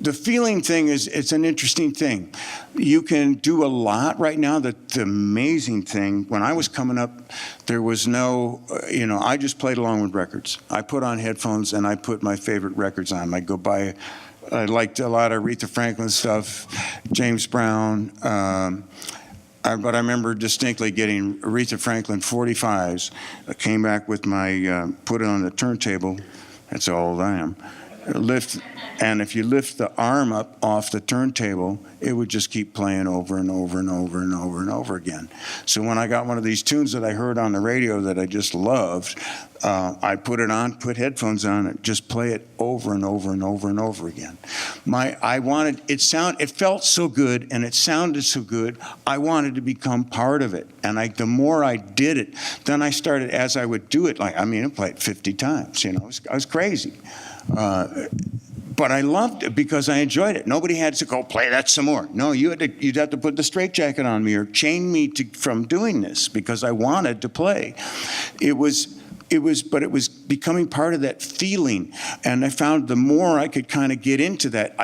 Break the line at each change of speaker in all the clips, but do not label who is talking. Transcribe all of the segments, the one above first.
the feeling thing it's an interesting thing. You can do a lot right now. The amazing thing, when I was coming up, there was no, I just played along with records. I put on headphones and I put my favorite records on. I liked a lot of Aretha Franklin stuff, James Brown, but I remember distinctly getting Aretha Franklin 45s. I came back with put it on the turntable. That's how old I am. And if you lift the arm up off the turntable, it would just keep playing over and over and over and over and over again. So when I got one of these tunes that I heard on the radio that I just loved, I put it on, put headphones on, and just play it over and over and over and over again. It felt so good and it sounded so good, I wanted to become part of it. And the more I did it, then I started, as I would do it, I played 50 times, I was crazy. But I loved it because I enjoyed it. Nobody had to go play that some more. No, you'd have to put the straitjacket on me or chain me from doing this because I wanted to play. It was becoming part of that feeling, and I found the more I could kind of get into that,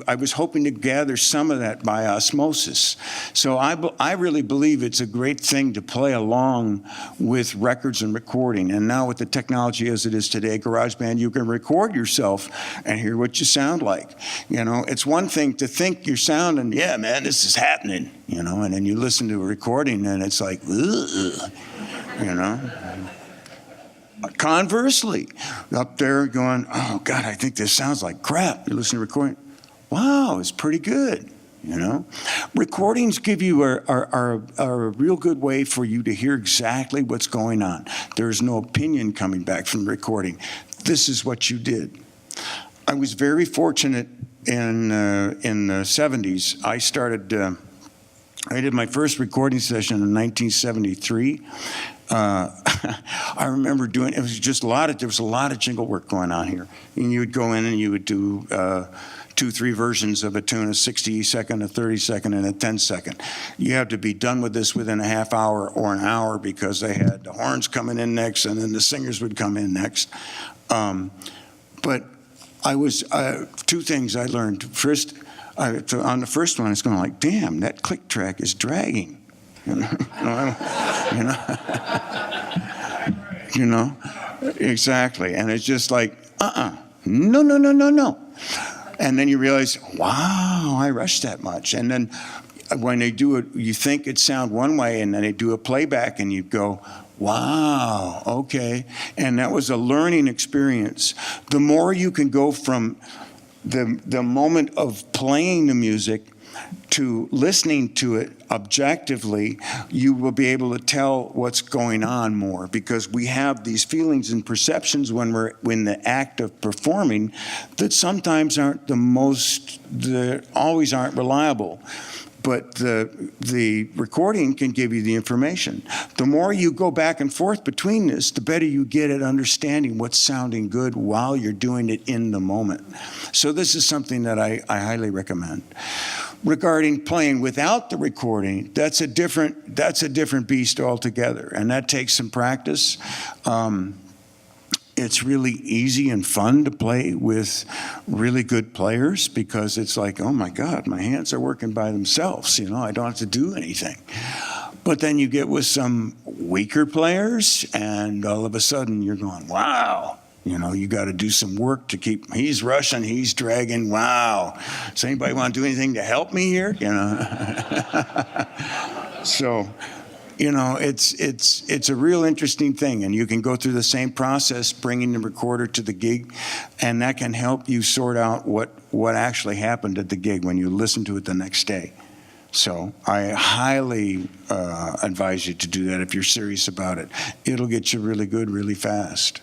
I was hoping to gather some of that by osmosis. So I really believe it's a great thing to play along with records and recording. And now with the technology as it is today, GarageBand, you can record yourself and hear what you sound like. It's one thing to think you're sounding, yeah, man, this is happening, and then you listen to a recording and it's like, ugh, Conversely, up there going, oh God, I think this sounds like crap. You listen to a recording. Wow, it's pretty good, Recordings give you are a real good way for you to hear exactly what's going on. There's no opinion coming back from the recording. This is what you did. I was very fortunate in the 70s. I did my first recording session in 1973. I remember there was a lot of jingle work going on here. And you would go in and you would do 2-3 versions of a tune, a 60-second, a 30-second, and a 10-second. You have to be done with this within a half hour or an hour because they had the horns coming in next and then the singers would come in next. But I was, 2 things I learned. First, on the first one, it's going like, damn, that click track is dragging. Exactly. And it's just like, no. And then you realize, wow, I rushed that much. And then when they do it, you think it sound one way, and then they do a playback, and you go, wow, okay. And that was a learning experience. The more you can go from the moment of playing the music to listening to it objectively, you will be able to tell what's going on more, because we have these feelings and perceptions when we're in the act of performing that sometimes always aren't reliable. But the recording can give you the information. The more you go back and forth between this, the better you get at understanding what's sounding good while you're doing it in the moment. So this is something that I highly recommend. Regarding playing without the recording, that's a different beast altogether, and that takes some practice. It's really easy and fun to play with really good players because it's like, oh my God, my hands are working by themselves. I don't have to do anything. But then you get with some weaker players, and all of a sudden you're going, wow. You got to do some work to keep, he's rushing, he's dragging, wow. Does anybody want to do anything to help me here? So, it's a real interesting thing, and you can go through the same process, bringing the recorder to the gig, and that can help you sort out what actually happened at the gig when you listen to it the next day. So I highly advise you to do that if you're serious about it. It'll get you really good really fast.